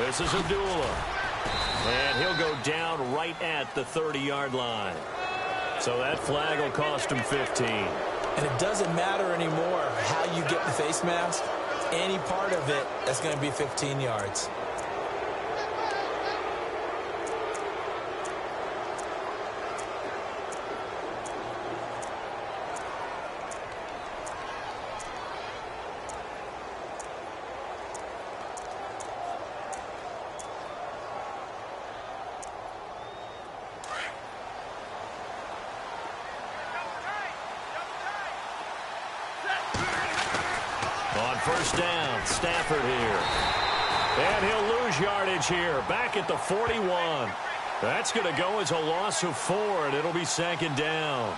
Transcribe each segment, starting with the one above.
This is Abdullah. And he'll go down right at the 30-yard line. So that flag will cost him 15. And it doesn't matter anymore how you get the face mask. Any part of it, that's going to be 15 yards. On first down, Stafford here. And he'll lose yardage here, back at the 41. That's going to go as a loss of 4, and it'll be 2nd down.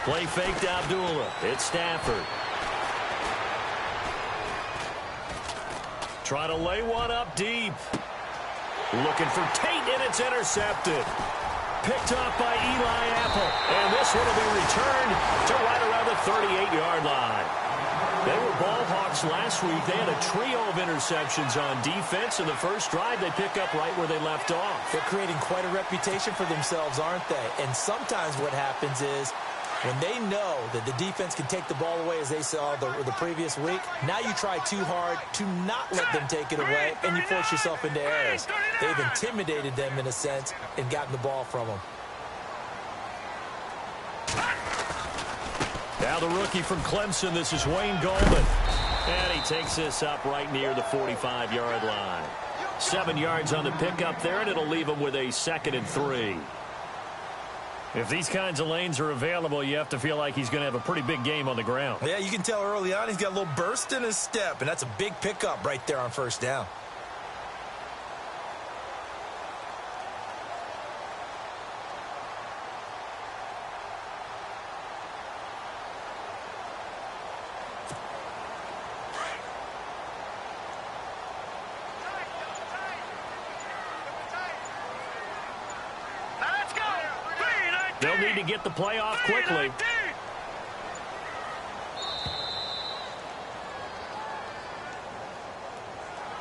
Play fake to Abdullah. It's Stafford. Try to lay one up deep. Looking for Tate, and it's intercepted. Picked off by Eli Apple. And this one will be returned to right around the 38-yard line. They were ball hawks last week. They had a trio of interceptions on defense. In the first drive, they pick up right where they left off. They're creating quite a reputation for themselves, aren't they? And sometimes what happens is, when they know that the defense can take the ball away, as they saw the previous week, now you try too hard to not let them take it away, and you force yourself into errors. They've intimidated them, in a sense, and gotten the ball from them. Now the rookie from Clemson, this is Wayne Goldman. And he takes this up right near the 45-yard line. 7 yards on the pickup there, and it'll leave him with a 2nd and 3. If these kinds of lanes are available, you have to feel like he's going to have a pretty big game on the ground. Yeah, you can tell early on he's got a little burst in his step, and that's a big pickup right there on first down. They'll need to get the play off quickly.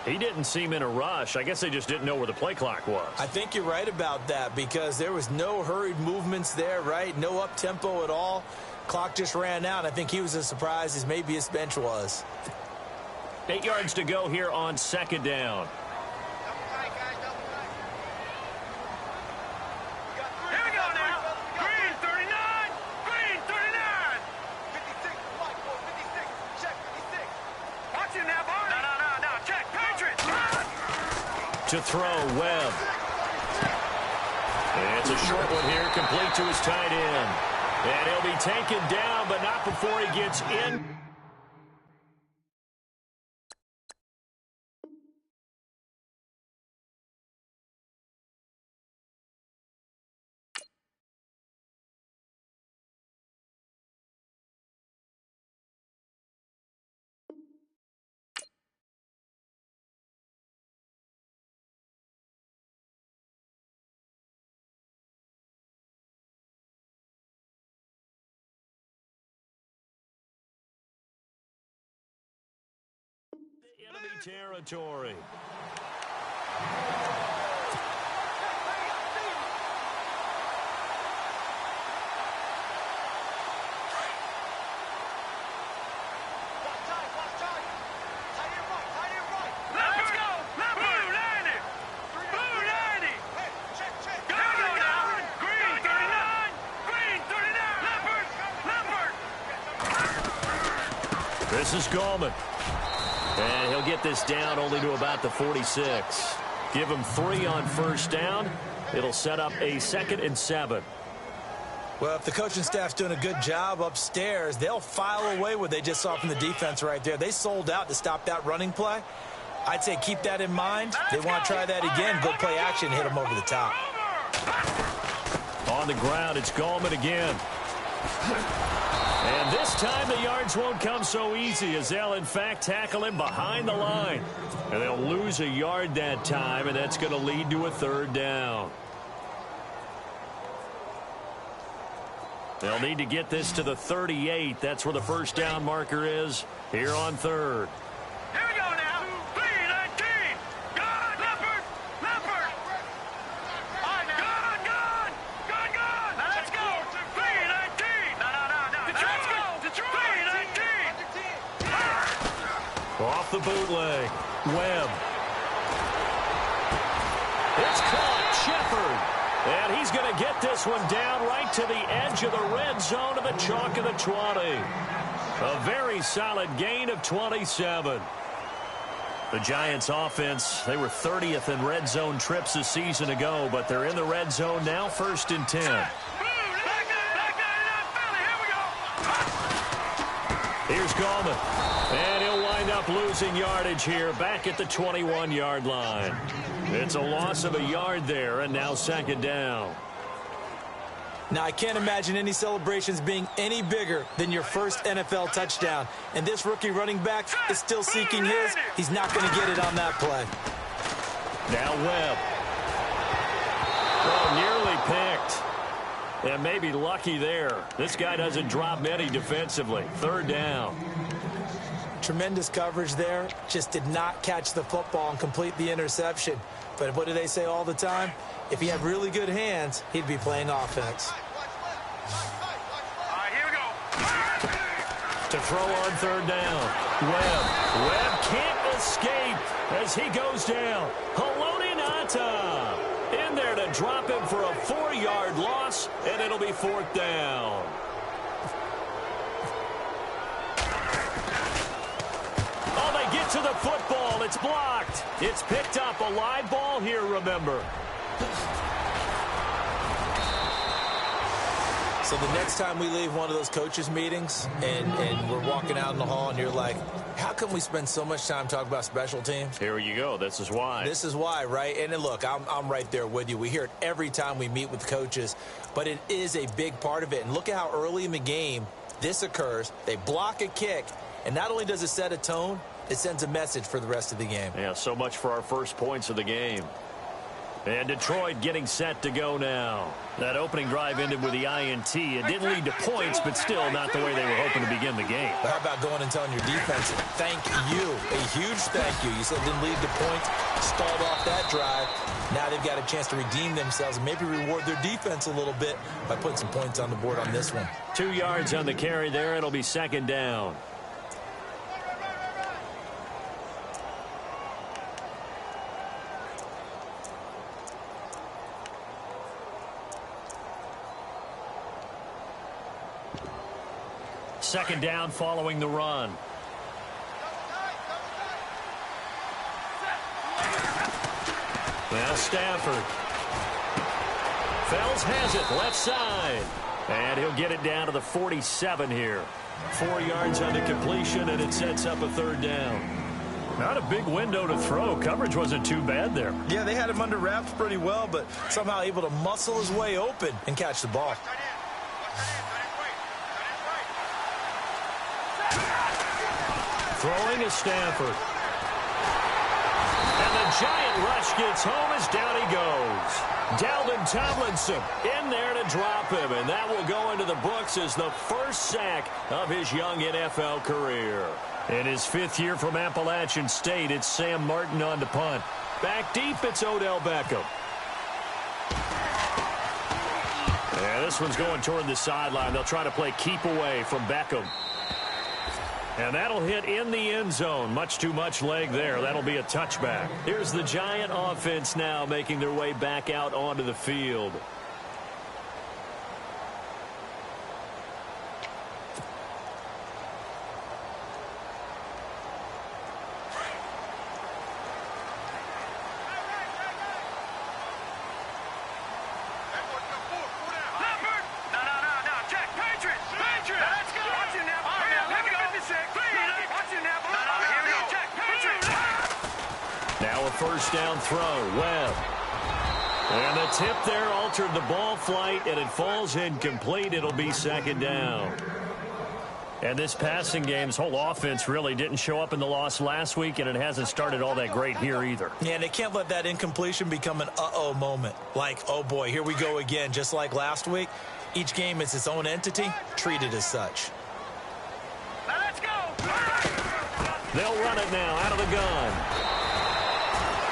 He didn't seem in a rush. I guess they just didn't know where the play clock was. I think you're right about that, because there was no hurried movements there, right? No up-tempo at all. Clock just ran out. I think he was as surprised as maybe his bench was. 8 yards to go here on 2nd down. To throw, Webb. And it's a short one here, complete to his tight end. And he'll be taken down, but not before he gets in. Enemy territory. This is Gallman. And he'll get this down only to about the 46. Give him 3 on first down. It'll set up a 2nd and 7. Well, if the coaching staff's doing a good job upstairs, they'll file away what they just saw from the defense right there. They sold out to stop that running play. I'd say keep that in mind. They want to try that again. Go play action, hit them over the top. On the ground, it's Gallman again. And this time the yards won't come so easy as they'll, in fact, tackle him behind the line. And they'll lose a yard that time, and that's going to lead to a third down. They'll need to get this to the 38. That's where the first down marker is here on third. Here we go now. 3-19. Gone. Leopard. Leopard. All right, now. Gone. Gone. Gone. Now let's go. 3-19. No. Let's go. Detroit. 3-19. Off the bootleg. Webb. It's caught. Shepard. And he's going to get this one down right to the edge of the red zone of the chalk of the 20. A very solid gain of 27. The Giants offense, they were 30th in red zone trips a season ago, but they're in the red zone now, 1st and 10. Here's Gallman. And he'll wind up losing yardage here back at the 21-yard line. It's a loss of a yard there, and now 2nd down. Now, I can't imagine any celebrations being any bigger than your first NFL touchdown. And this rookie running back is still seeking his. He's not going to get it on that play. Now Webb. Oh, nearly picked. And maybe lucky there. This guy doesn't drop many defensively. 3rd down. Tremendous coverage there. Just did not catch the football and complete the interception. But what do they say all the time? If he had really good hands, he'd be playing offense. All right, here we go. To throw on 3rd down. Webb can't escape as he goes down. Haloti Ngata in there to drop him for a 4-yard loss, and it'll be 4th down. To the football. It's blocked. It's picked up. A live ball here, remember. So the next time we leave one of those coaches meetings and we're walking out in the hall and you're like, how come we spend so much time talking about special teams? Here you go. This is why. This is why, right? And then look, I'm right there with you. We hear it every time we meet with coaches, but it is a big part of it. And look at how early in the game this occurs. They block a kick, and not only does it set a tone, it sends a message for the rest of the game. Yeah, so much for our first points of the game. And Detroit getting set to go now. That opening drive ended with the INT. It didn't lead to points, but still not the way they were hoping to begin the game. But how about going and telling your defense, thank you, a huge thank you. You said it didn't lead to points, stalled off that drive. Now they've got a chance to redeem themselves and maybe reward their defense a little bit by putting some points on the board on this one. 2 yards on the carry there. It'll be 2nd down. Second down following the run. Now Stafford. Fells has it left side. And he'll get it down to the 47 here. 4 yards on the completion, and it sets up a 3rd down. Not a big window to throw. Coverage wasn't too bad there. Yeah, they had him under wraps pretty well, but somehow able to muscle his way open and catch the ball. Throwing is Stafford. And the giant rush gets home as down he goes. Dalvin Tomlinson in there to drop him, and that will go into the books as the first sack of his young NFL career. In his 5th year from Appalachian State, it's Sam Martin on to punt. Back deep, it's Odell Beckham. And this one's going toward the sideline. They'll try to play keep away from Beckham. And that'll hit in the end zone. Much too much leg there. That'll be a touchback. Here's the Giant offense now making their way back out onto the field. Now a first down throw. Webb. And the tip there altered the ball flight, and it falls incomplete. It'll be second down. And this passing game's whole offense really didn't show up in the loss last week, and it hasn't started all that great here either. Yeah, and they can't let that incompletion become an uh-oh moment. Like, oh boy, here we go again, just like last week. Each game is its own entity, treated as such. Now let's go. They'll run it now out of the gun.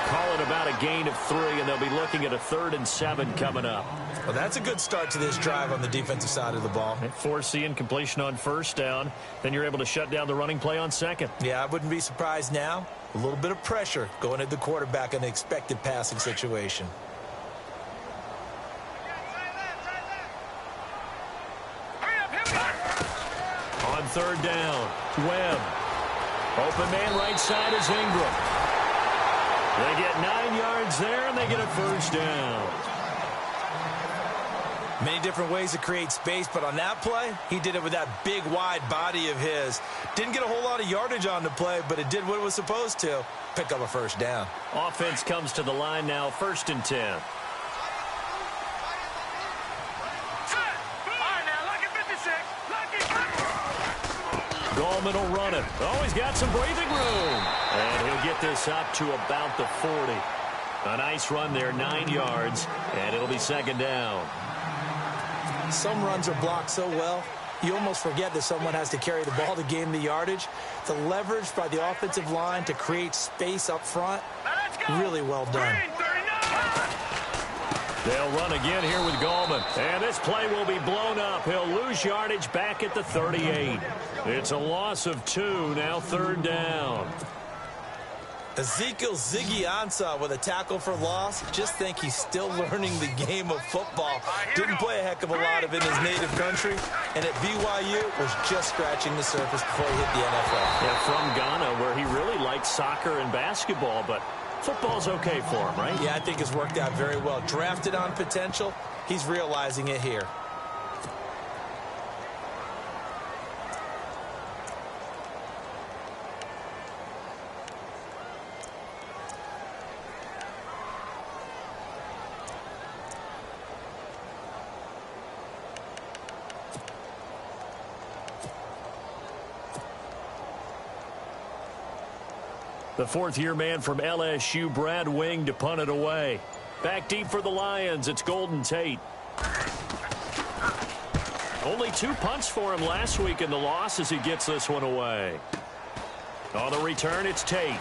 Call it about a gain of 3, and they'll be looking at a 3rd and 7 coming up. Well, that's a good start to this drive on the defensive side of the ball. Forcing completion on first down. Then you're able to shut down the running play on second. Yeah, I wouldn't be surprised now. A little bit of pressure going at the quarterback in the expected passing situation. On 3rd down, Webb. Open man right side is Ingram. They get 9 yards there, and they get a 1st down. Many different ways to create space, but on that play, he did it with that big, wide body of his. Didn't get a whole lot of yardage on the play, but it did what it was supposed to. Pick up a 1st down. Offense comes to the line now, 1st and 10. All right, now, lucky 56. Gallman will run it. Oh, he's got some breathing room. And he'll get this up to about the 40. A nice run there, 9 yards, and it'll be 2nd down. Some runs are blocked so well, you almost forget that someone has to carry the ball to gain the yardage. The leverage by the offensive line to create space up front, really well done. They'll run again here with Gallman. And this play will be blown up. He'll lose yardage back at the 38. It's a loss of 2, now 3rd down. Ezekiel Ziggy Ansah with a tackle for loss. Just think he's still learning the game of football. Didn't play a heck of a lot of it in his native country, and at BYU was just scratching the surface before he hit the NFL. Yeah, from Ghana, where he really liked soccer and basketball, but football's okay for him, right? Yeah, I think it's worked out very well. Drafted on potential, he's realizing it here. The 4th-year man from LSU, Brad Wing, to punt it away. Back deep for the Lions, it's Golden Tate. Only 2 punts for him last week in the loss as he gets this one away. On the return, it's Tate.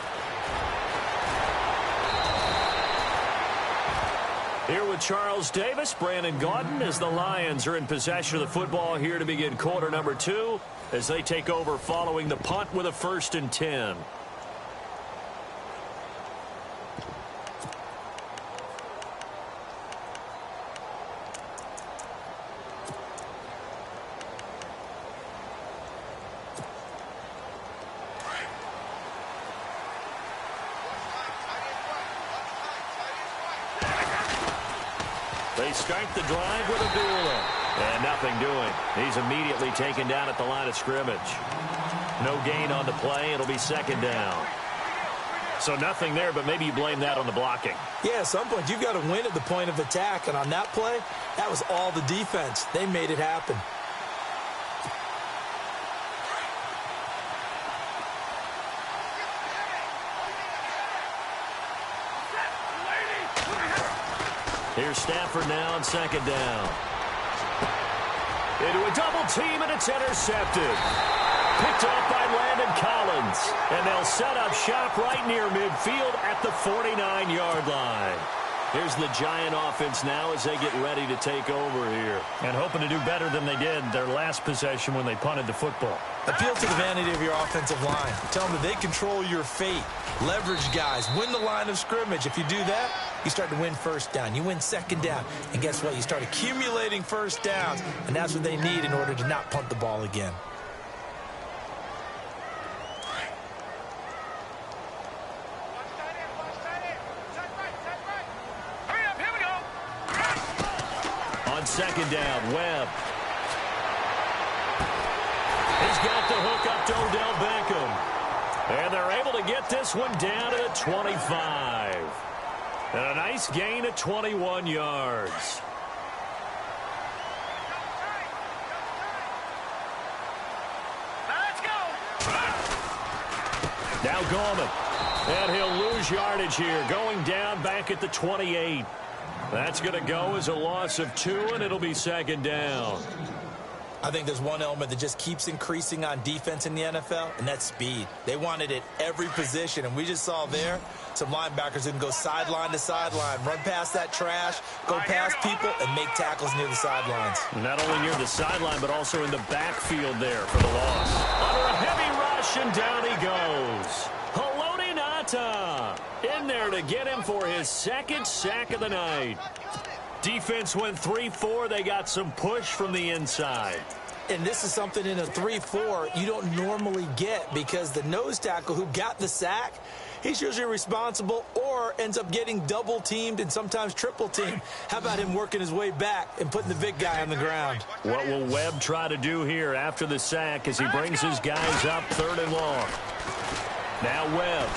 Here with Charles Davis, Brandon Gaudin, as the Lions are in possession of the football here to begin quarter number 2 as they take over following the punt with a 1st and 10. They start the drive with Abdullah. And nothing doing. He's immediately taken down at the line of scrimmage. No gain on the play. It'll be 2nd down. So nothing there, but maybe you blame that on the blocking. Yeah, at some point you've got to win at the point of attack. And on that play, that was all the defense. They made it happen. Here's Stafford now on 2nd down. Into a double team, and it's intercepted. Picked off by Landon Collins. And they'll set up shop right near midfield at the 49-yard line. Here's the Giant offense now as they get ready to take over here. And hoping to do better than they did their last possession when they punted the football. Appeal to the vanity of your offensive line. Tell them that they control your fate. Leverage guys. Win the line of scrimmage. If you do that, you start to win 1st down. You win 2nd down. And guess what? You start accumulating 1st downs. And that's what they need in order to not punt the ball again. On 2nd down, Webb. He's got the hook up to Odell Beckham. And they're able to get this one down to the 25. And a nice gain of 21 yards. Let's go. Now Gorman. And he'll lose yardage here. Going down back at the 28. That's going to go as a loss of 2, and it'll be second down. I think there's one element that just keeps increasing on defense in the NFL, and that's speed. They want it at every position, and we just saw there some linebackers who can go sideline to sideline, run past that trash, go past people, and make tackles near the sidelines. Not only near the sideline, but also in the backfield there for the loss. Under a heavy rush, and down he goes. Haloti Ngata in there to get him for his second sack of the night. Defense went 3-4. They got some push from the inside. And this is something in a 3-4 you don't normally get because the nose tackle who got the sack, he's usually responsible or ends up getting double-teamed and sometimes triple-teamed. How about him working his way back and putting the big guy on the ground? What will Webb try to do here after the sack as he brings his guys up 3rd and long? Now Webb.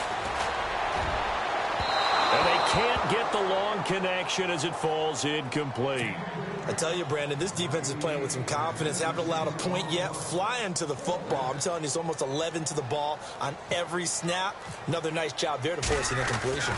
And they can't get the long connection as it falls incomplete. I tell you, Brandon, this defense is playing with some confidence. Haven't allowed a point yet. Flying to the football. I'm telling you, it's almost 11 to the ball on every snap. Another nice job there to force an incompletion.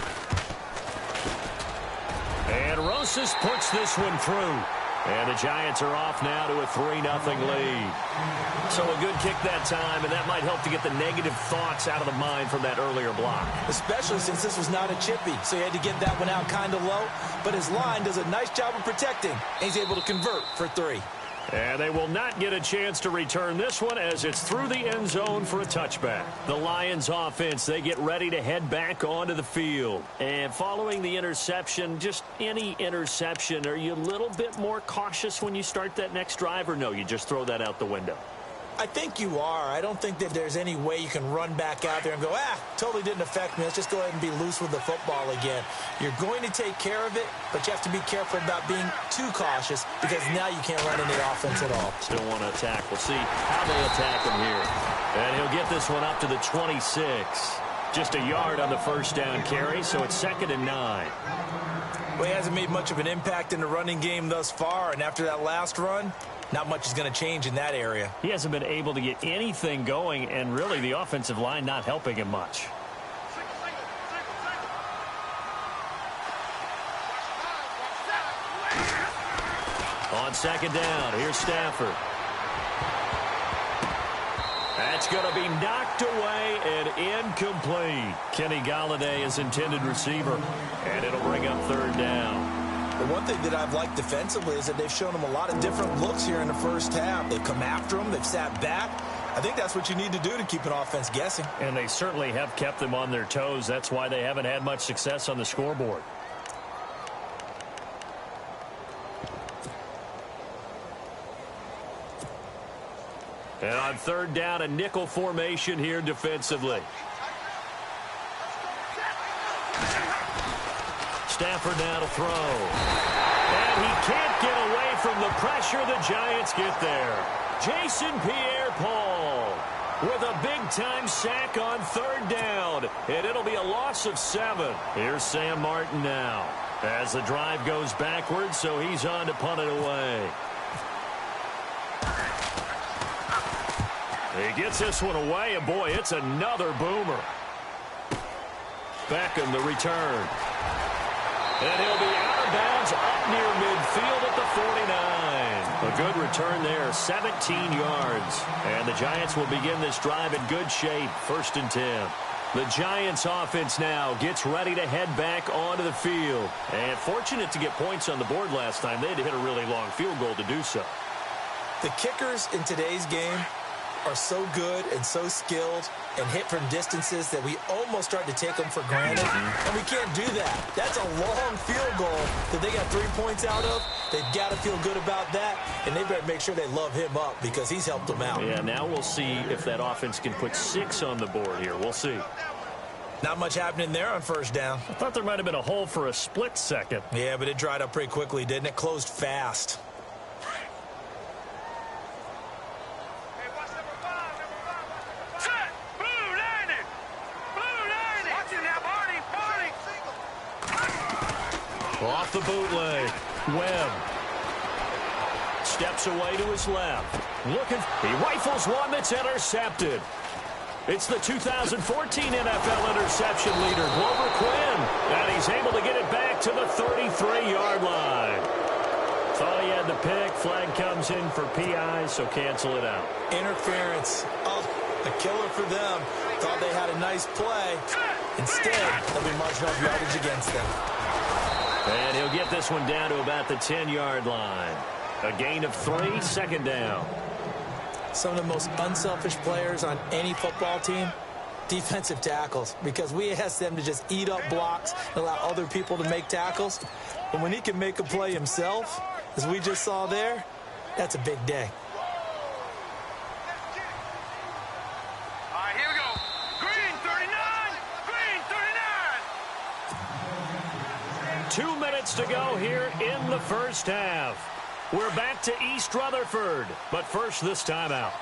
And Rosas puts this one through. And the Giants are off now to a 3-0 lead. So a good kick that time, and that might help to get the negative thoughts out of the mind from that earlier block. Especially since this was not a chippy, so he had to get that one out kind of low. But his line does a nice job of protecting, and he's able to convert for 3. And they will not get a chance to return this one as it's through the end zone for a touchback. The Lions offense, they get ready to head back onto the field. And following the interception, just any interception, are you a little bit more cautious when you start that next drive, or no, you just throw that out the window? I think you are. I don't think that there's any way you can run back out there and go, totally didn't affect me. Let's just go ahead and be loose with the football again. You're going to take care of it, but you have to be careful about being too cautious because now you can't run any offense at all. Still want to attack. We'll see how they attack him here. And he'll get this one up to the 26. Just a yard on the first down carry, so it's 2nd and 9. Well, he hasn't made much of an impact in the running game thus far, and after that last run, not much is going to change in that area. He hasn't been able to get anything going, and really the offensive line not helping him much. On 2nd down, here's Stafford. That's going to be knocked away and incomplete. Kenny Golladay is intended receiver, and it'll bring up 3rd down. The one thing that I've liked defensively is that they've shown him a lot of different looks here in the first half. They've come after him. They've sat back. I think that's what you need to do to keep an offense guessing. And they certainly have kept them on their toes. That's why they haven't had much success on the scoreboard. And on 3rd down, a nickel formation here defensively. Stafford now to throw. And he can't get away from the pressure. The Giants get there. Jason Pierre-Paul with a big-time sack on 3rd down. And it'll be a loss of 7. Here's Sam Martin now as the drive goes backwards, so he's on to punt it away. He gets this one away, and boy, it's another boomer. Beckham the return. And he'll be out of bounds up near midfield at the 49. A good return there, 17 yards. And the Giants will begin this drive in good shape, 1st and 10. The Giants offense now gets ready to head back onto the field. And fortunate to get points on the board last time. They had to hit a really long field goal to do so. The kickers in today's game are so good and so skilled and hit from distances that we almost start to take them for granted. And we can't do that. That's a long field goal that they got 3 points out of. They've got to feel good about that, and they better make sure they love him up because he's helped them out. Yeah, now we'll see if that offense can put 6 on the board here. We'll see. Not much happening there on 1st down. I thought there might have been a hole for a split second. Yeah, but it dried up pretty quickly, didn't it? Closed fast. Off the bootleg. Webb. Steps away to his left. He rifles one that's intercepted. It's the 2014 NFL interception leader, Glover Quinn. And he's able to get it back to the 33-yard line. Thought he had the pick. Flag comes in for PI, so cancel it out. Interference. Oh, a killer for them. Thought they had a nice play. Instead, they'll be marching off yardage against them. And he'll get this one down to about the 10-yard line. A gain of 3, second down. Some of the most unselfish players on any football team, defensive tackles, because we ask them to just eat up blocks and allow other people to make tackles. But when he can make a play himself, as we just saw there, that's a big day. All right, here we go. Green 39. Green 39. 2 minutes to go here in the first half. We're back to East Rutherford, but first this timeout.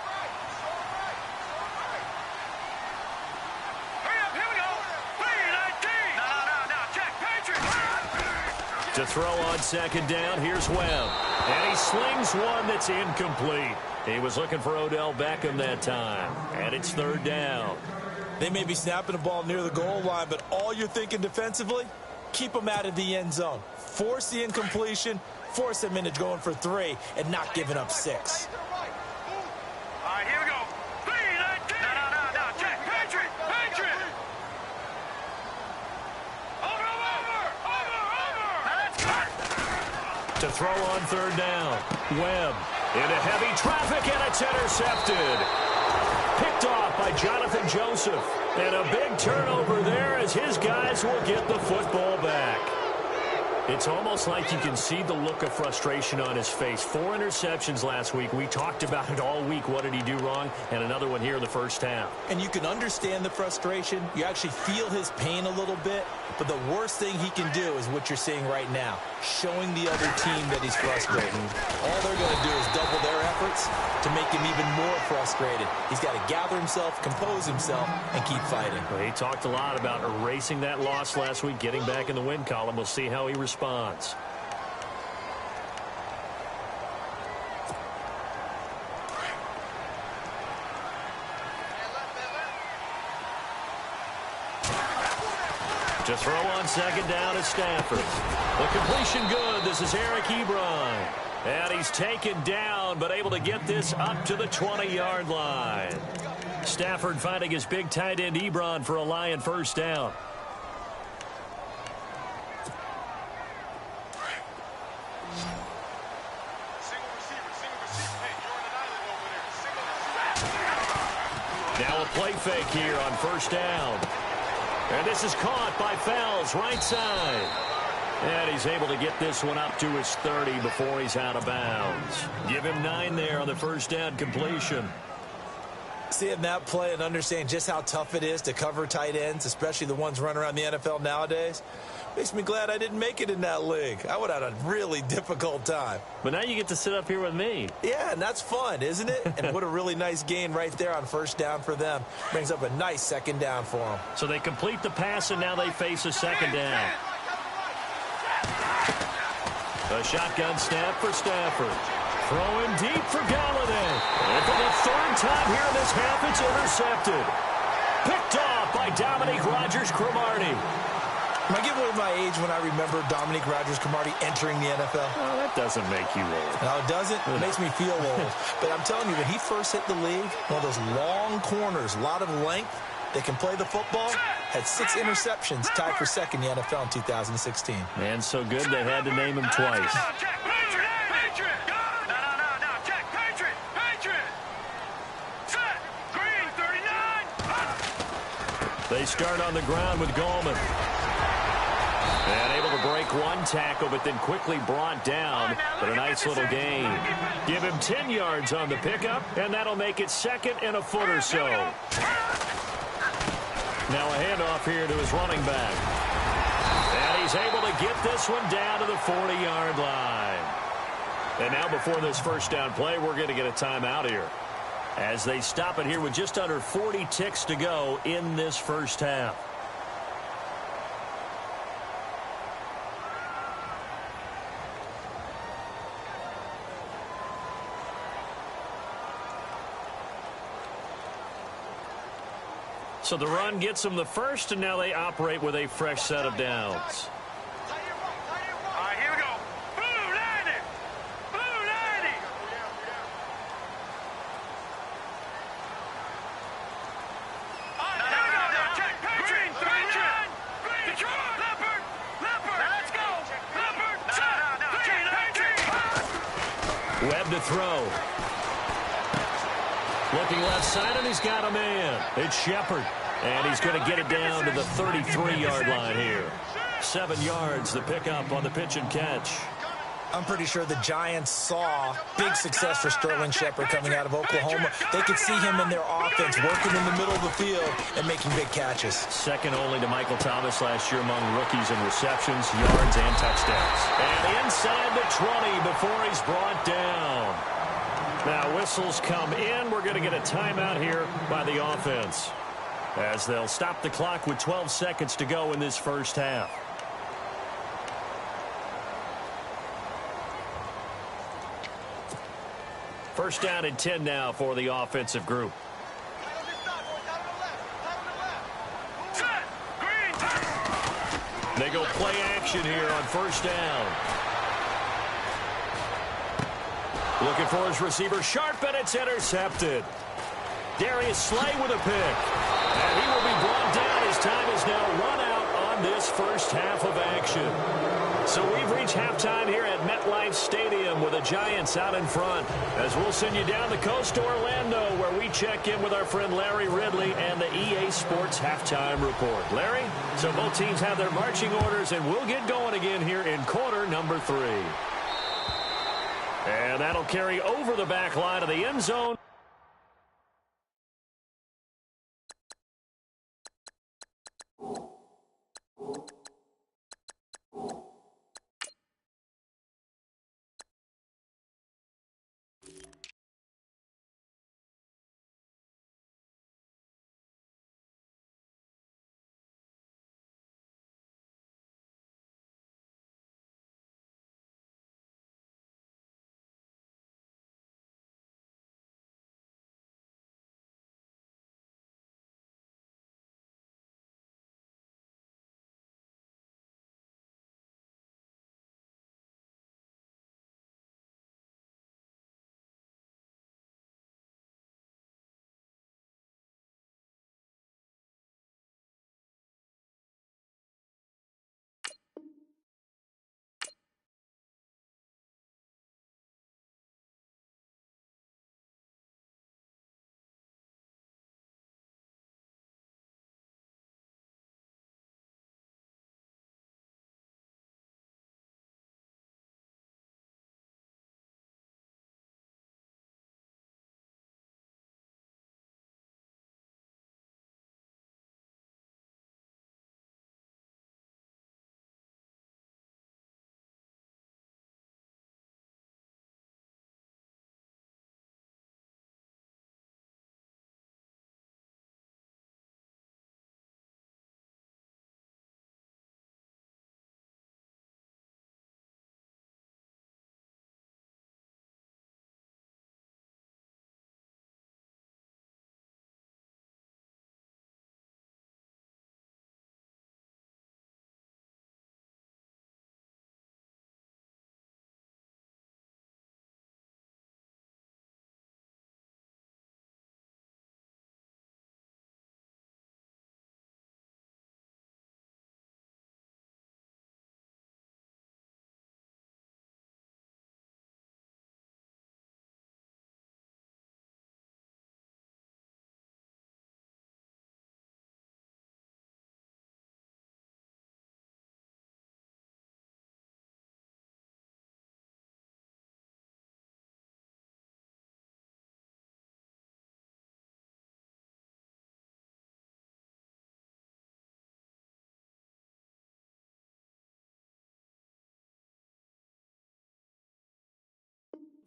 Hurry up, here we go. Green 19. No, check, Patriot. To throw on second down, here's Webb. And he slings one that's incomplete. He was looking for Odell Beckham that time. And it's third down. They may be snapping the ball near the goal line, but all you're thinking defensively, keep them out of the end zone. Force the incompletion, force them into going for 3, and not giving up 6. All right, here we go. Green 19. No, check, Patriot. Over. Now let's go. To throw on third down, Webb into heavy traffic, and it's intercepted. Picked off by Jonathan Joseph. And a big turnover there as his guys will get the football back. It's almost like you can see the look of frustration on his face. 4 interceptions last week. We talked about it all week. What did he do wrong? And another one here in the first half. And you can understand the frustration. You actually feel his pain a little bit. But the worst thing he can do is what you're seeing right now, showing the other team that he's frustrated. All they're going to do is double their efforts to make him even more frustrated. He's got to gather himself, compose himself, and keep fighting. Well, he talked a lot about erasing that loss last week, getting back in the win column. We'll see how he responds. To throw on second down is Stafford. The completion good. This is Eric Ebron. And he's taken down, but able to get this up to the 20-yard line. Stafford finding his big tight end Ebron for a Lion first down. Now a play fake here on first down. And this is caught by Fells, right side. And he's able to get this one up to his 30 before he's out of bounds. Give him 9 there on the first down completion. Seeing that play and understand just how tough it is to cover tight ends, especially the ones running around the NFL nowadays, makes me glad I didn't make it in that league. I would have had a really difficult time. But now you get to sit up here with me. Yeah, and that's fun, isn't it? And what a really nice gain right there on first down for them. Brings up a nice second down for them. So they complete the pass, and now they face a second down. A shotgun snap for Stafford. Throwing deep for Galladay. And for the third time here in this half, it's intercepted. Picked off by Dominique Rodgers-Cromartie. Am I giving away my age when I remember Dominique Rodgers-Cromartie entering the NFL? Oh, that doesn't make you old. No, it doesn't. It makes me feel old. But I'm telling you, when he first hit the league, one of those long corners, a lot of length, they can play the football, had 6 interceptions, tied for second in the NFL in 2016. And so good they had to name him twice. They start on the ground with Gallman. And able to break one tackle, but then quickly brought down. But a nice little gain. Give him 10 yards on the pickup, and that'll make it second and a foot or so. Now a handoff here to his running back. And he's able to get this one down to the 40-yard line. And now before this first down play, we're going to get a timeout here, as they stop it here with just under 40 ticks to go in this first half. So the run gets them the first, and now they operate with a fresh set of downs. All right, here we go. Blue 90. Blue 90. Now, check. Green, Detroit. Leopard. Let's go. Leopard. Check. Webb to throw. Looking left side, and he's got a man. It's Shepard. And he's going to get it down to the 33-yard line here. 7 yards, the pickup on the pitch and catch. I'm pretty sure the Giants saw big success for Sterling Shepard coming out of Oklahoma. They could see him in their offense working in the middle of the field and making big catches. Second only to Michael Thomas last year among rookies in receptions, yards, and touchdowns. And inside the 20 before he's brought down. Now whistles come in. We're going to get a timeout here by the offense, as they'll stop the clock with 12 seconds to go in this first half. First down and 10 now for the offensive group. They go play action here on first down. Looking for his receiver, Sharp, and it's intercepted. Darius Slay with a pick. And he will be brought down. His time is now run out on this first half of action. So we've reached halftime here at MetLife Stadium with the Giants out in front, as we'll send you down the coast to Orlando, where we check in with our friend Larry Ridley and the EA Sports Halftime Report. Larry, so both teams have their marching orders, and we'll get going again here in quarter number 3. And that'll carry over the back line of the end zone.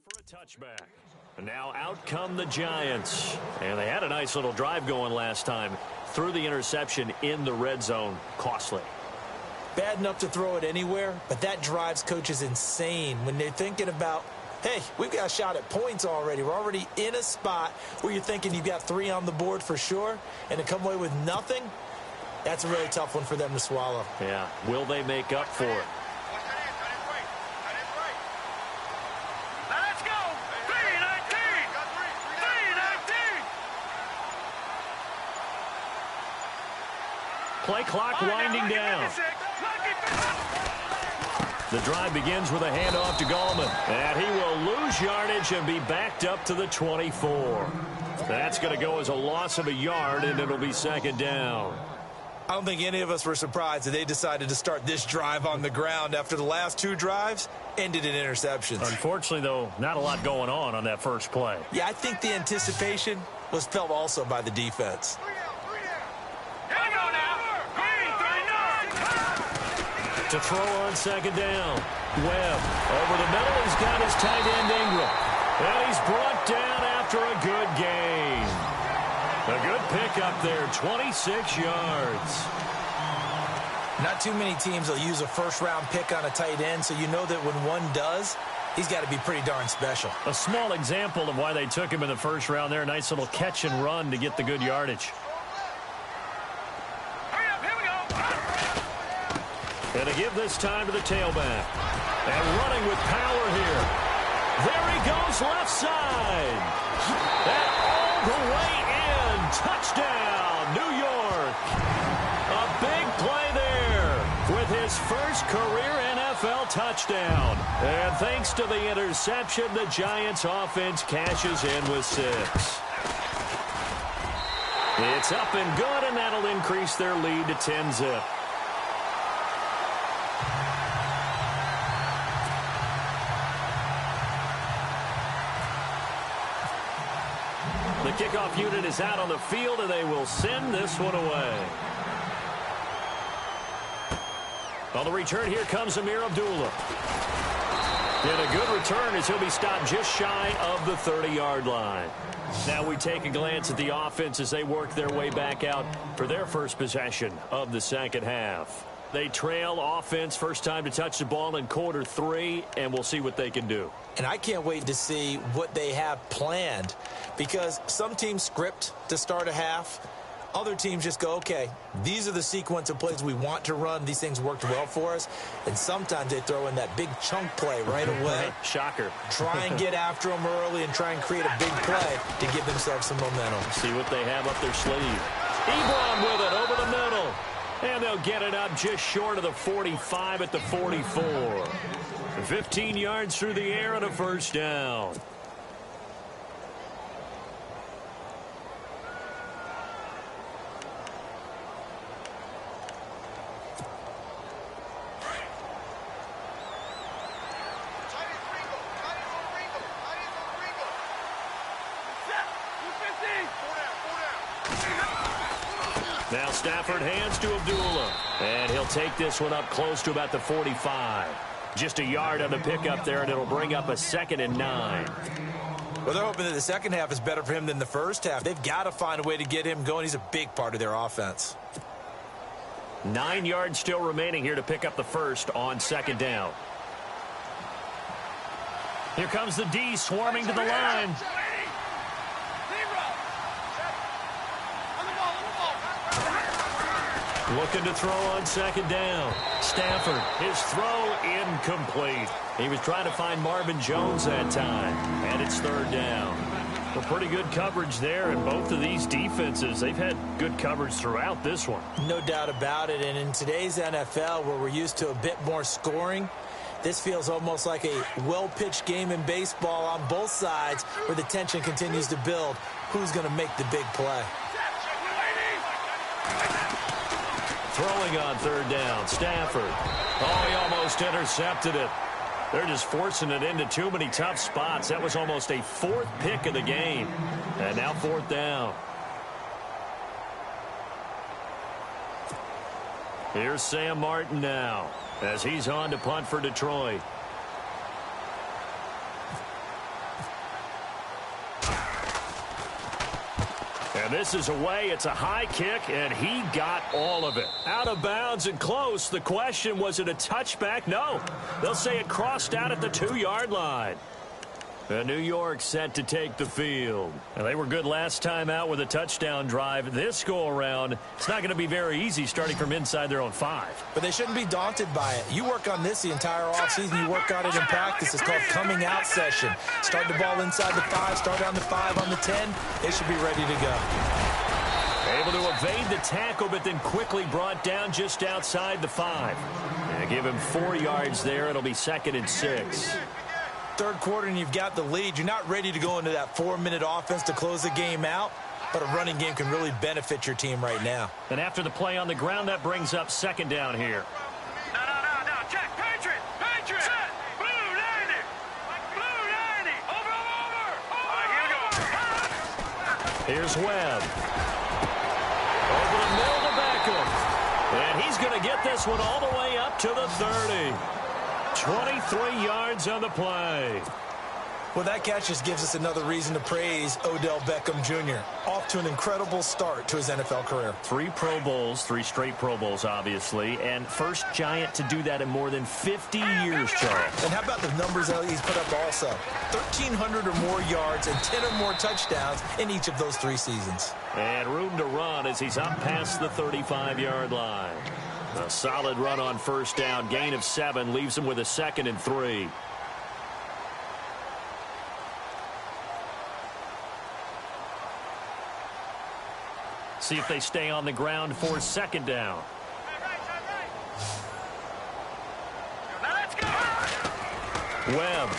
For a touchback. And now out come the Giants. And they had a nice little drive going last time. Threw the interception in the red zone. Costly. Bad enough to throw it anywhere, but that drives coaches insane when they're thinking about hey, we've got a shot at points already. We're already in a spot where you're thinking you've got 3 on the board for sure, and to come away with nothing, that's a really tough one for them to swallow. Yeah, will they make up for it? Let's go. 3-19. 3-19. Play clock winding down. The drive begins with a handoff to Gallman. And he will lose yardage and be backed up to the 24. That's going to go as a loss of a yard, and it'll be second down. I don't think any of us were surprised that they decided to start this drive on the ground after the last 2 drives ended in interceptions. Unfortunately, though, not a lot going on that first play. Yeah, I think the anticipation was felt also by the defense. To throw on second down. Webb over the middle. He's got his tight end Ingram. And he's brought down after a good gain. A good pickup there, 26 yards. Not too many teams will use a first-round pick on a tight end, so you know that when one does, he's got to be pretty darn special. A small example of why they took him in the first round there. Nice little catch and run to get the good yardage. And to give this time to the tailback. And running with power here. There he goes left side. And all the way in. Touchdown, New York. A big play there with his first career NFL touchdown. And thanks to the interception, the Giants offense cashes in with 6. It's up and good, and that'll increase their lead to 10-zip. The kickoff unit is out on the field, and they will send this one away. On the return, here comes Amir Abdullah. And a good return as he'll be stopped just shy of the 30-yard line. Now we take a glance at the offense as they work their way back out for their first possession of the second half. They trail offense, first time to touch the ball in quarter 3, and we'll see what they can do. And I can't wait to see what they have planned, because some teams script to start a half. Other teams just go, okay, these are the sequence of plays we want to run. These things worked well for us. And sometimes they throw in that big chunk play right away. Shocker. Try and get after them early and try and create a big play to give themselves some momentum. See what they have up their sleeve. Ebron with it over the middle. And they'll get it up just short of the 45 at the 44. 15 yards through the air and a first down. Now Stafford hands to Abdullah. And he'll take this one up close to about the 45. Just a yard on the pickup there, and it'll bring up a 2nd and 9. Well, they're hoping that the second half is better for him than the first half. They've got to find a way to get him going. He's a big part of their offense. 9 yards still remaining here to pick up the first on second down. Here comes the D swarming to the line. Looking to throw on second down. Stafford, his throw incomplete. He was trying to find Marvin Jones that time, and it's third down. Well, pretty good coverage there, and both of these defenses, they've had good coverage throughout this one. No doubt about it, and in today's NFL, where we're used to a bit more scoring, this feels almost like a well-pitched game in baseball on both sides where the tension continues to build. Who's going to make the big play? Throwing on third down, Stafford. Oh, he almost intercepted it. They're just forcing it into too many tough spots. That was almost a 4th pick of the game. And now 4th down. Here's Sam Martin now as he's on to punt for Detroit. And this is away. It's a high kick, and he got all of it. Out of bounds and close. The question, was it a touchback? No. They'll say it crossed out at the 2-yard line. New York set to take the field. And they were good last time out with a touchdown drive. This go-around, it's not going to be very easy starting from inside their own 5. But they shouldn't be daunted by it. You work on this the entire offseason. You work on it in practice. It's called coming out session. Start the ball inside the 5, start on the 5, on the 10. They should be ready to go. Able to evade the tackle, but then quickly brought down just outside the 5. And give him 4 yards there. It'll be 2nd and 6. Third quarter and you've got the lead. You're not ready to go into that 4-minute offense to close the game out, but a running game can really benefit your team right now. And after the play on the ground, that brings up 2nd down here. No. Check. Patriot. Set. Blue 90. Over. All right, here we go. Here's Webb. Over the middle to Beckham. And he's going to get this one all the way up to the 30. 23 yards on the play. Well, that catch just gives us another reason to praise Odell Beckham Jr. Off to an incredible start to his NFL career. 3 Pro Bowls, 3 straight Pro Bowls, obviously, and first Giant to do that in more than 50 years, Charles. And how about the numbers that he's put up also? 1,300 or more yards and 10 or more touchdowns in each of those 3 seasons. And room to run as he's up past the 35-yard line. A solid run on first down. Gain of 7 leaves him with a 2nd and 3. See if they stay on the ground for 2nd down. Now let's go. Webb.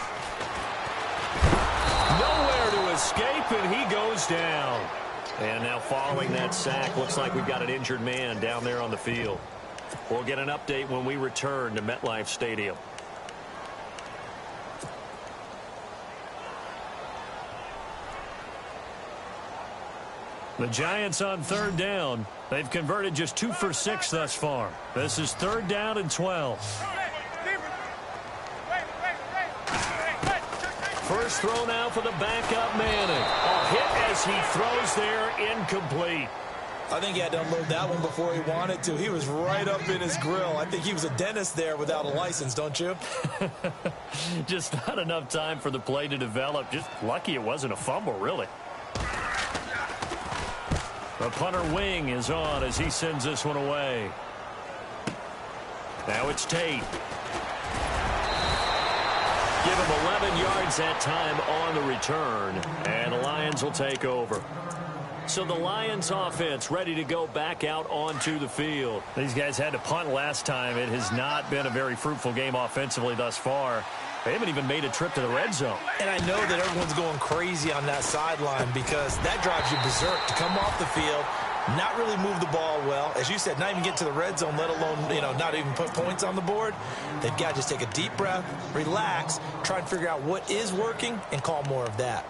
Nowhere to escape, and he goes down. And now following that sack, looks like we've got an injured man down there on the field. We'll get an update when we return to MetLife Stadium. The Giants on 3rd down. They've converted just 2 for 6 thus far. This is 3rd down and 12. First throw now for the backup Manning. A hit as he throws there, incomplete. I think he had to unload that one before he wanted to. He was right up in his grill. I think he was a dentist there without a license, don't you? Just not enough time for the play to develop. Just lucky it wasn't a fumble, really. The punter wing is on as he sends this one away. Now it's Tate. Give him 11 yards that time on the return, and the Lions will take over. So the Lions offense ready to go back out onto the field. These guys had to punt last time. It has not been a very fruitful game offensively thus far. They haven't even made a trip to the red zone. And I know that everyone's going crazy on that sideline because that drives you berserk to come off the field, not really move the ball well. As you said, not even get to the red zone, let alone, not even put points on the board. They've got to just take a deep breath, relax, try and figure out what is working, and call more of that.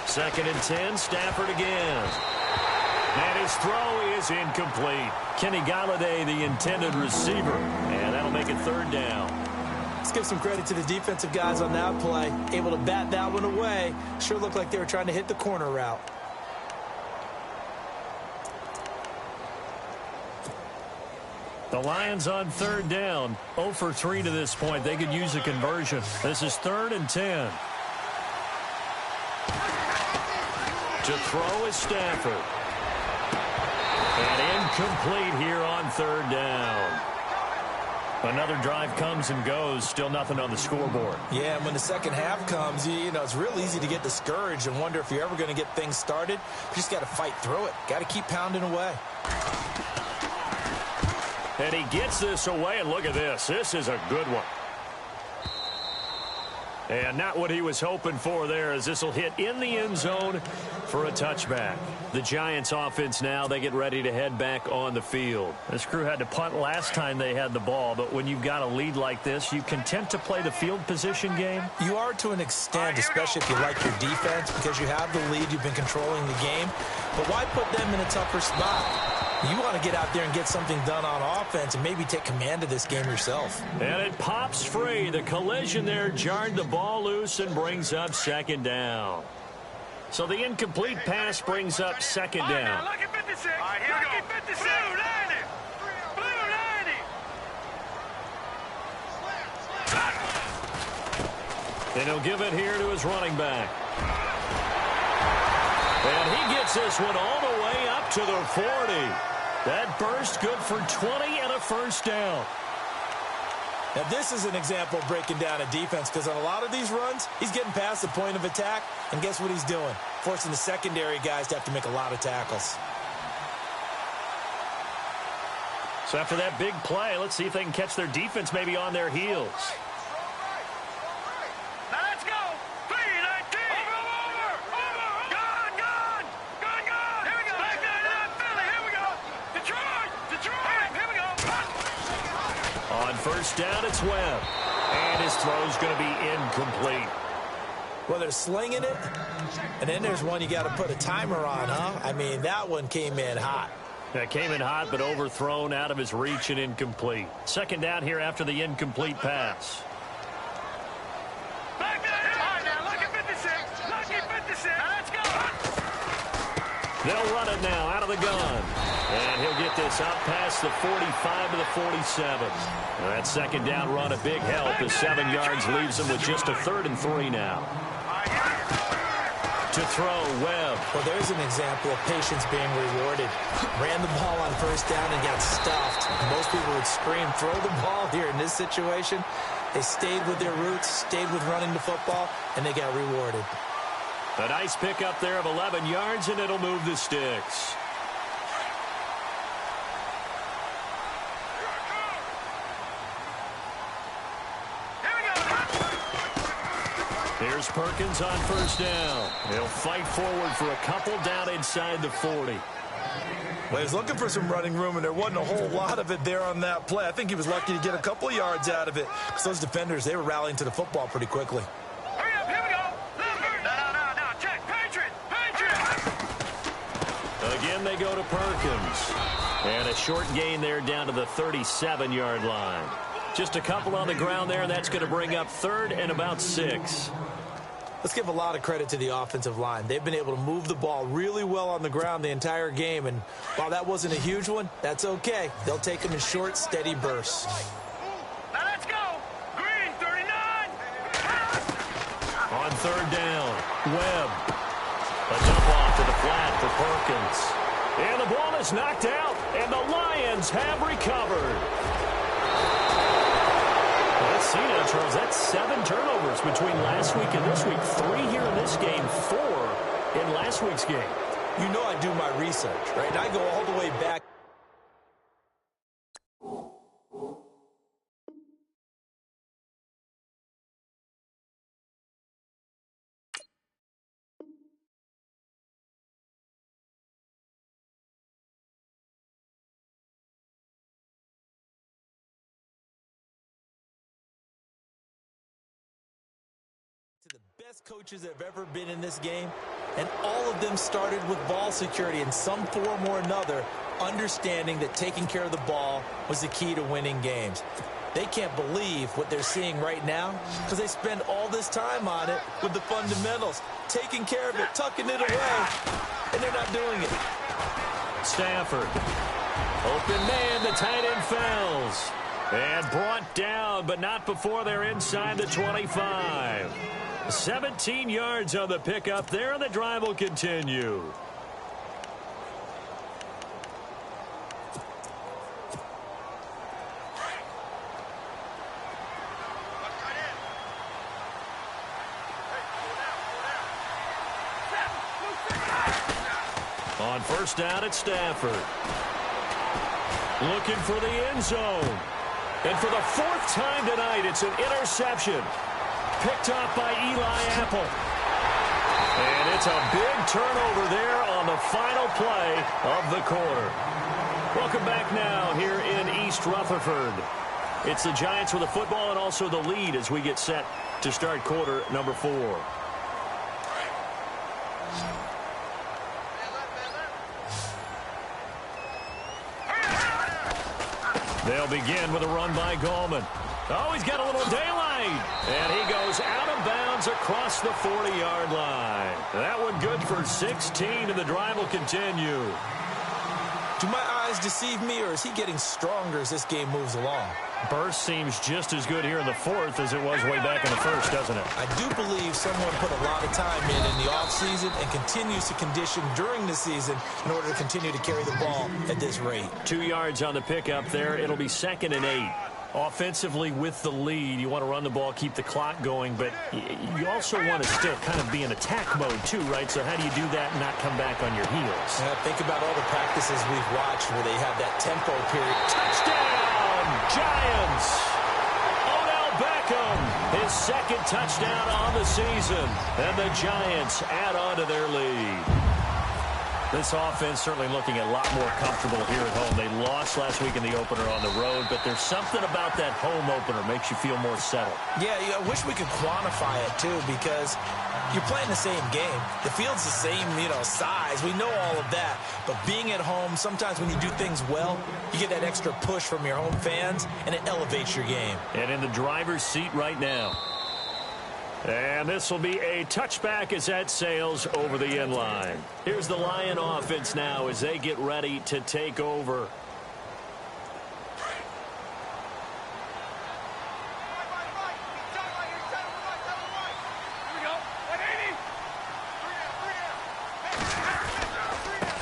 Second and 10, Stafford again. And his throw is incomplete. Kenny Galladay, the intended receiver. And that'll make it 3rd down. Let's give some credit to the defensive guys on that play. Able to bat that one away. Sure looked like they were trying to hit the corner route. The Lions on 3rd down. 0 for 3 to this point. They could use a conversion. This is 3rd and 10. To throw is Stafford. And incomplete here on 3rd down. Another drive comes and goes. Still nothing on the scoreboard. Yeah, and when the second half comes, it's real easy to get discouraged and wonder if you're ever going to get things started. You just got to fight through it. Got to keep pounding away. And he gets this away, and look at this. This is a good one. And not what he was hoping for there, as this will hit in the end zone for a touchback. The Giants offense now, they get ready to head back on the field. This crew had to punt last time they had the ball, but when you've got a lead like this, you content to play the field position game? You are to an extent, especially if you like your defense, because you have the lead, you've been controlling the game. But why put them in a tougher spot? You want to get out there and get something done on offense and maybe take command of this game yourself. And it pops free. The collision there jarred the ball loose and brings up 2nd down. So the incomplete pass brings up second down. Lucky 56. All right, here we go. 56. Blue 90. Blue 90. And he'll give it here to his running back. And he gets this one all the way up to the 40. That burst good for 20 and a first down. Now, this is an example of breaking down a defense because on a lot of these runs, he's getting past the point of attack, and guess what he's doing? Forcing the secondary guys to have to make a lot of tackles. So after that big play, let's see if they can catch their defense maybe on their heels. Now let's go. 3-19. Over. Gone. Here we go. Back there, Philly. Here we go. Detroit. Here we go. On first down, it's Webb. And his throw's going to be incomplete. Well, they're slinging it, and then there's one you got to put a timer on, huh? I mean, that one came in hot. That came in hot, but overthrown out of his reach and incomplete. Second down here after the incomplete pass. Back there. All right, now, lucky 56. Lucky 56. Now let's go. They'll run it now out of the gun. And he'll get this out past the 45 to the 47. That second down run a big help as 7 yards leaves him with just a 3rd and 3 now. To throw, Webb. Well, there's an example of patience being rewarded. Ran the ball on first down and got stuffed. Most people would scream, throw the ball here. In this situation, they stayed with their roots, stayed with running the football, and they got rewarded. A nice pickup there of 11 yards, and it'll move the sticks. Here's Perkins on first down. He'll fight forward for a couple down inside the 40. Well, he was looking for some running room, and there wasn't a whole lot of it there on that play. I think he was lucky to get a couple of yards out of it because those defenders, they were rallying to the football pretty quickly. Hurry up, here we go. No. Check. Patriot. Again, they go to Perkins. And a short gain there down to the 37-yard line. Just a couple on the ground there, and that's going to bring up 3rd and about 6. Let's give a lot of credit to the offensive line. They've been able to move the ball really well on the ground the entire game, and while that wasn't a huge one, that's okay. They'll take them in short, steady bursts. Now let's go. Green, 39. On 3rd down, Webb. A dump off to the flat for Perkins. And the ball is knocked out, and the Lions have recovered. Let's see now, Charles. That's 7 turnovers between last week and this week. 3 here in this game, 4 in last week's game. You know I do my research, right? And I go all the way back. To the best coaches that have ever been in this game, and all of them started with ball security in some form or another, understanding that taking care of the ball was the key to winning games. They can't believe what they're seeing right now because they spend all this time on it with the fundamentals, taking care of it, tucking it away, and they're not doing it. Stafford. Open man, the tight end fouls. And brought down, but not before they're inside the 25. 17 yards on the pickup there, and the drive will continue. On first down, it's Stafford. Looking for the end zone. And for the 4th time tonight, it's an interception. Picked off by Eli Apple. And it's a big turnover there on the final play of the quarter. Welcome back now here in East Rutherford. It's the Giants with the football and also the lead as we get set to start quarter number 4. They'll begin with a run by Gallman. Oh, he's got a little daylight. And he goes out of bounds downs across the 40-yard line. That one good for 16, and the drive will continue. Do my eyes deceive me, or is he getting stronger as this game moves along? Burst seems just as good here in the fourth as it was way back in the first, doesn't it? I do believe someone put a lot of time in the offseason and continues to condition during the season in order to continue to carry the ball at this rate. 2 yards on the pickup there. It'll be 2nd and 8. Offensively with the lead, you want to run the ball, keep the clock going, but you also want to still kind of be in attack mode too, right? So how do you do that and not come back on your heels? Yeah, think about all the practices we've watched where they have that tempo period. Touchdown, Giants! Odell Beckham, his 2nd touchdown on the season, and the Giants add on to their lead. This offense certainly looking a lot more comfortable here at home. They lost last week in the opener on the road, but there's something about that home opener makes you feel more settled. Yeah, I wish we could quantify it, too, because you're playing the same game. The field's the same, size. We know all of that. But being at home, sometimes when you do things well, you get that extra push from your home fans, and it elevates your game. And in the driver's seat right now. And this will be a touchback as that sails over the end line. Here's the Lion offense now as they get ready to take over.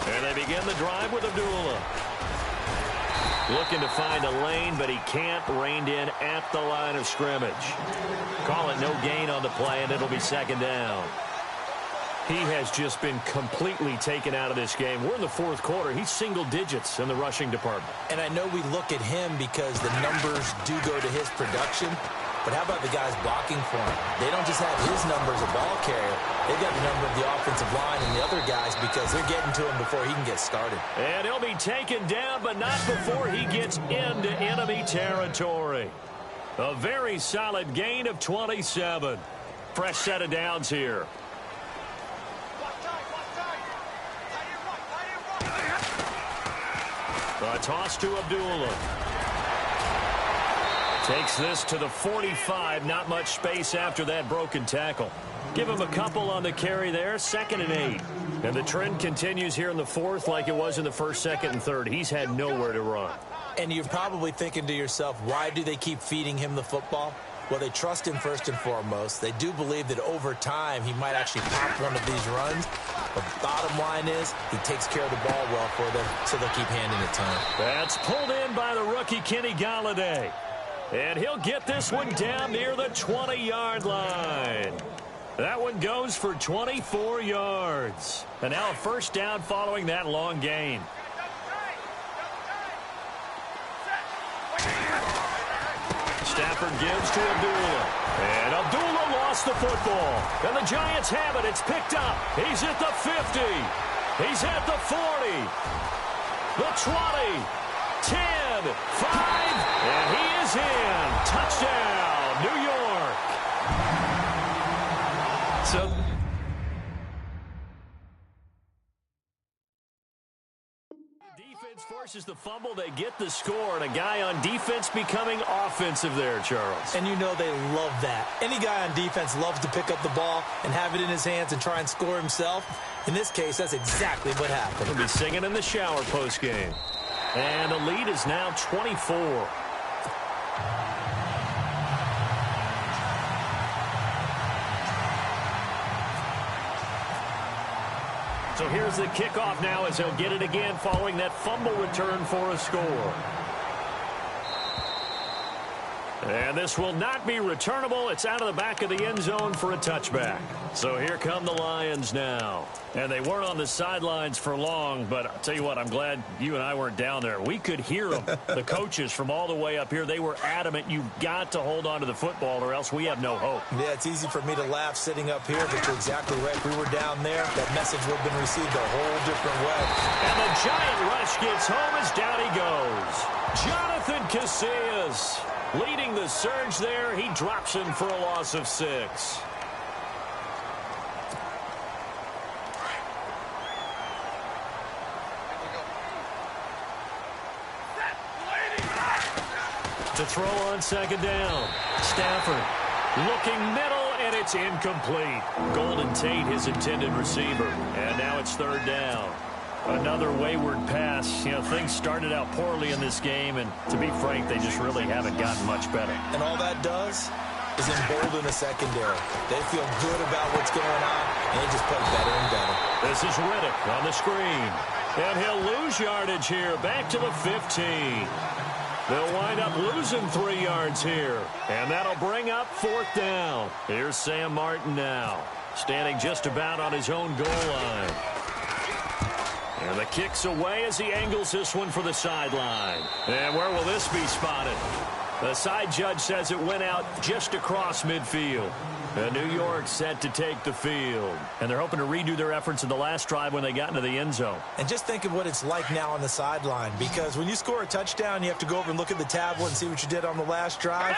And they begin the drive with Abdullah. Looking to find a lane, but he can't. Reined in at the line of scrimmage. Call it no gain on the play, and it'll be 2nd down. He has just been completely taken out of this game. We're in the 4th quarter. He's single digits in the rushing department. And I know we look at him because the numbers do go to his production. But how about the guys blocking for him? They don't just have his number as a ball carrier. They've got the number of the offensive line and the other guys because they're getting to him before he can get started. And he'll be taken down, but not before he gets into enemy territory. A very solid gain of 27. Fresh set of downs here. A toss to Abdullah. Takes this to the 45. Not much space after that broken tackle. Give him a couple on the carry there. 2nd and 8. And the trend continues here in the 4th like it was in the 1st, 2nd, and 3rd. He's had nowhere to run. And you're probably thinking to yourself, why do they keep feeding him the football? Well, they trust him first and foremost. They do believe that over time he might actually pop one of these runs. But the bottom line is he takes care of the ball well for them, so they'll keep handing it to him. That's pulled in by the rookie Kenny Golladay. And he'll get this one down near the 20-yard line. That one goes for 24 yards. And now a 1st down following that long gain. Stafford gives to Abdullah. And Abdullah lost the football. And the Giants have it. It's picked up. He's at the 50. He's at the 40. The 20. 10. 5. And he is in. Touchdown, New York. So defense forces the fumble. They get the score, and a guy on defense becoming offensive there, Charles. And you know they love that. Any guy on defense loves to pick up the ball and have it in his hands and try and score himself. In this case, that's exactly what happened. He'll be singing in the shower post-game. And the lead is now 24. So here's the kickoff now as he'll get it again following that fumble return for a score. And this will not be returnable. It's out of the back of the end zone for a touchback. So here come the Lions now. And they weren't on the sidelines for long, but I'll tell you what, I'm glad you and I weren't down there. We could hear them, the coaches from all the way up here. They were adamant, you've got to hold on to the football or else we have no hope. Yeah, it's easy for me to laugh sitting up here, but you're exactly right. If we were down there, that message would have been received a whole different way. And the giant rush gets home as down he goes. Jonathan Casillas leading the surge there. He drops him for a loss of 6. To throw on 2nd down. Stafford looking middle, and it's incomplete. Golden Tate, his intended receiver. And now it's third down. Another wayward pass. You know, things started out poorly in this game, and to be frank, they just really haven't gotten much better. And all that does is embolden the secondary. They feel good about what's going on, and they just play better and better. This is Riddick on the screen. And he'll lose yardage here, back to the 15. They'll wind up losing 3 yards here, and that'll bring up fourth down. Here's Sam Martin now, standing just about on his own goal line. And the kick's away as he angles this one for the sideline. And where will this be spotted? The side judge says it went out just across midfield. And New York set to take the field. And they're hoping to redo their efforts in the last drive when they got into the end zone. And just think of what it's like now on the sideline. Because when you score a touchdown, you have to go over and look at the tablet and see what you did on the last drive.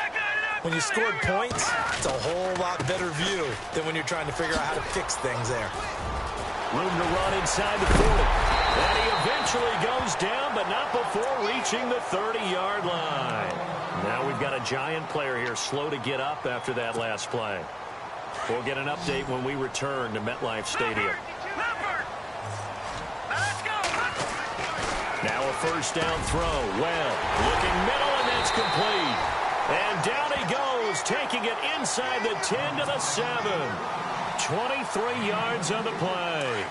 When you scored points, it's a whole lot better view than when you're trying to figure out how to fix things there. Room to run inside the 40. And he eventually goes down, but not before reaching the 30-yard line. Now we've got a giant player here, slow to get up after that last play. We'll get an update when we return to MetLife Stadium. Now a first down throw. Well, looking middle, and that's complete. And down he goes, taking it inside the 10 to the 7. 23 yards on the play.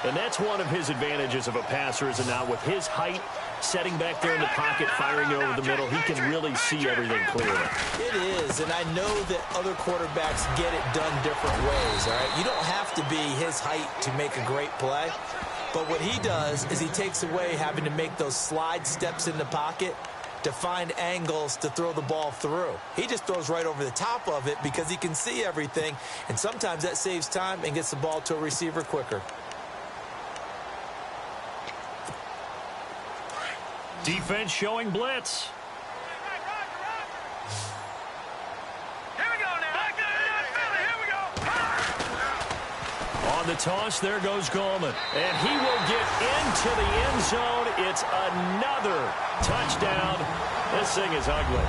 And that's one of his advantages of a passer, is it not? With his height, setting back there in the pocket, firing over the middle, he can really see everything clearly. It is, and I know that other quarterbacks get it done different ways, all right? You don't have to be his height to make a great play. But what he does is he takes away having to make those slide steps in the pocket to find angles to throw the ball through. He just throws right over the top of it because he can see everything, and sometimes that saves time and gets the ball to a receiver quicker. Defense showing blitz. Here we go now. Back to Philly. Here we go. On the toss, there goes Gallman. And he will get into the end zone. It's another touchdown. This thing is ugly.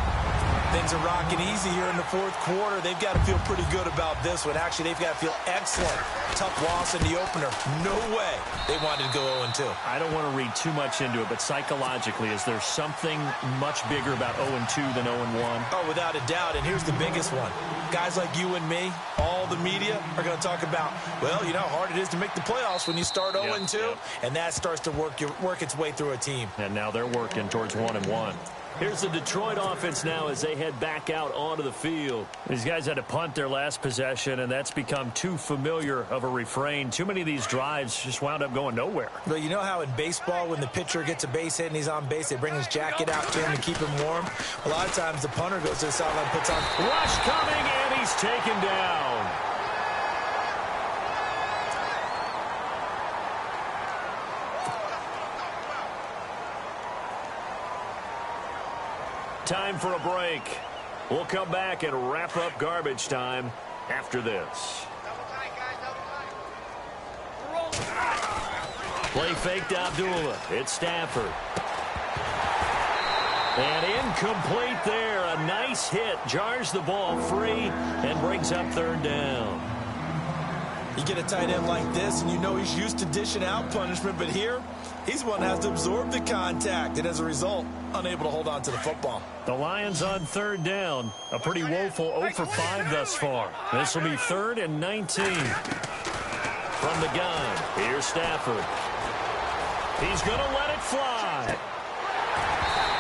Things are rocking easy here in the fourth quarter. They've got to feel pretty good about this one. Actually, they've got to feel excellent. Tough loss in the opener. No way they wanted to go 0-2. I don't want to read too much into it, but psychologically, is there something much bigger about 0-2 than 0-1? Oh, without a doubt, and here's the biggest one. Guys like you and me, all the media, are going to talk about, well, you know how hard it is to make the playoffs when you start 0-2, and that starts to work its way through a team. And now they're working towards 1-1. Here's the Detroit offense now as they head back out onto the field. These guys had to punt their last possession, and that's become too familiar of a refrain. Too many of these drives just wound up going nowhere. Well, you know how in baseball when the pitcher gets a base hit and he's on base, they bring his jacket out to him to keep him warm? A lot of times the punter goes to the sideline, puts on... Rush coming, and he's taken down. Time for a break. We'll come back and wrap up garbage time after this. Play fake to Abdullah. It's Stafford. And incomplete there. A nice hit. Jars the ball free and brings up third down. You get a tight end like this, and you know he's used to dishing out punishment, but here, he's one that has to absorb the contact, and as a result, unable to hold on to the football. The Lions on third down. A pretty woeful 0 for 5 thus far. This will be 3rd and 19. From the gun, here's Stafford. He's going to let it fly.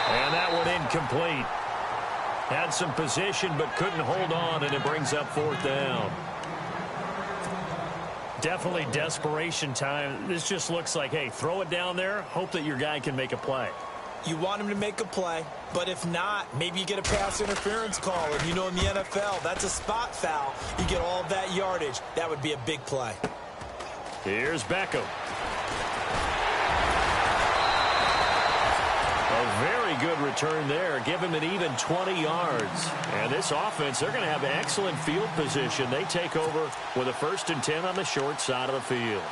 And that one incomplete. Had some position, but couldn't hold on, and it brings up 4th down. Definitely desperation time. This just looks like, hey, throw it down there, hope that your guy can make a play. You want him to make a play, but if not, maybe you get a pass interference call. And you know in the NFL, that's a spot foul. You get all that yardage. That would be a big play. Here's Beckham. A very good return there. Give him an even 20 yards. And this offense, they're going to have excellent field position. They take over with a 1st and 10 on the short side of the field.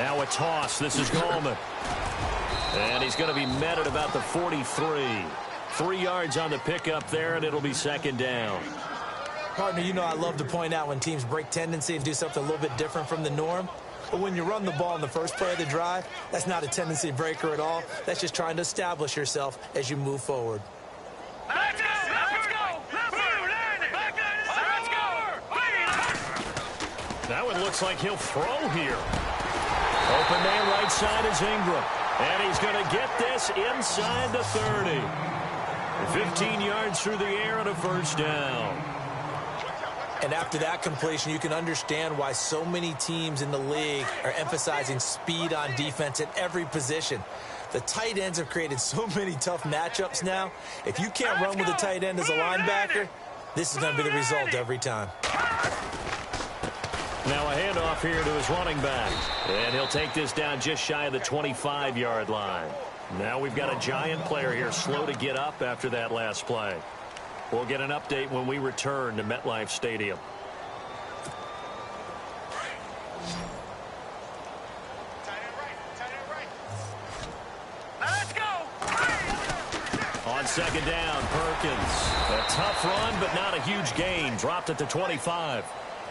Now a toss. This is Gallman. And he's going to be met at about the 43. 3 yards on the pickup there, and it'll be second down. Partner, you know I love to point out when teams break tendency and do something a little bit different from the norm. But when you run the ball in the first play of the drive, that's not a tendency breaker at all. That's just trying to establish yourself as you move forward. Let's go! Let's go! Let's go! That one looks like he'll throw here. Open man right side is Ingram. And he's going to get this inside the 30. 15 yards through the air and a first down. And after that completion, you can understand why so many teams in the league are emphasizing speed on defense at every position. The tight ends have created so many tough matchups now. If you can't run with a tight end as a linebacker, this is going to be the result every time. Now a handoff here to his running back. And he'll take this down just shy of the 25-yard line. Now we've got a giant player here slow to get up after that last play. We'll get an update when we return to MetLife Stadium. Let's go! On second down, Perkins. A tough run, but not a huge gain. Dropped at the 25.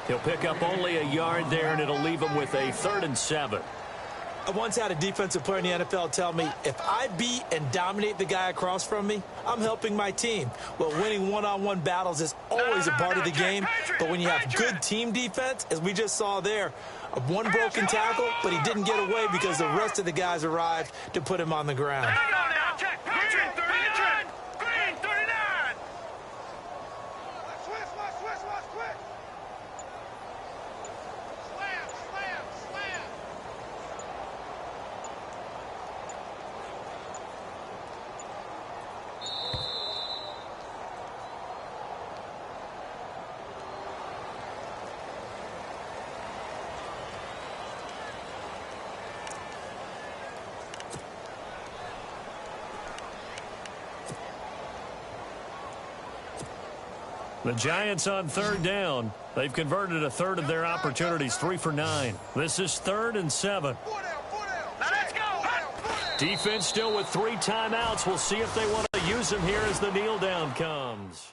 He'll pick up only a yard there, and it'll leave him with a 3rd and 7. I once had a defensive player in the NFL tell me, if I beat and dominate the guy across from me, I'm helping my team. Well, winning one-on-one battles is always a part of the game, but when you have good team defense, as we just saw there, one broken tackle, but he didn't get away because the rest of the guys arrived to put him on the ground. Check. Patriot, 39. Green, 39. Switch. Slam. The Giants on 3rd down. They've converted a third of their opportunities, 3 for 9. This is 3rd and 7. Let's go! Defense still with 3 timeouts. We'll see if they want to use them here as the kneel down comes.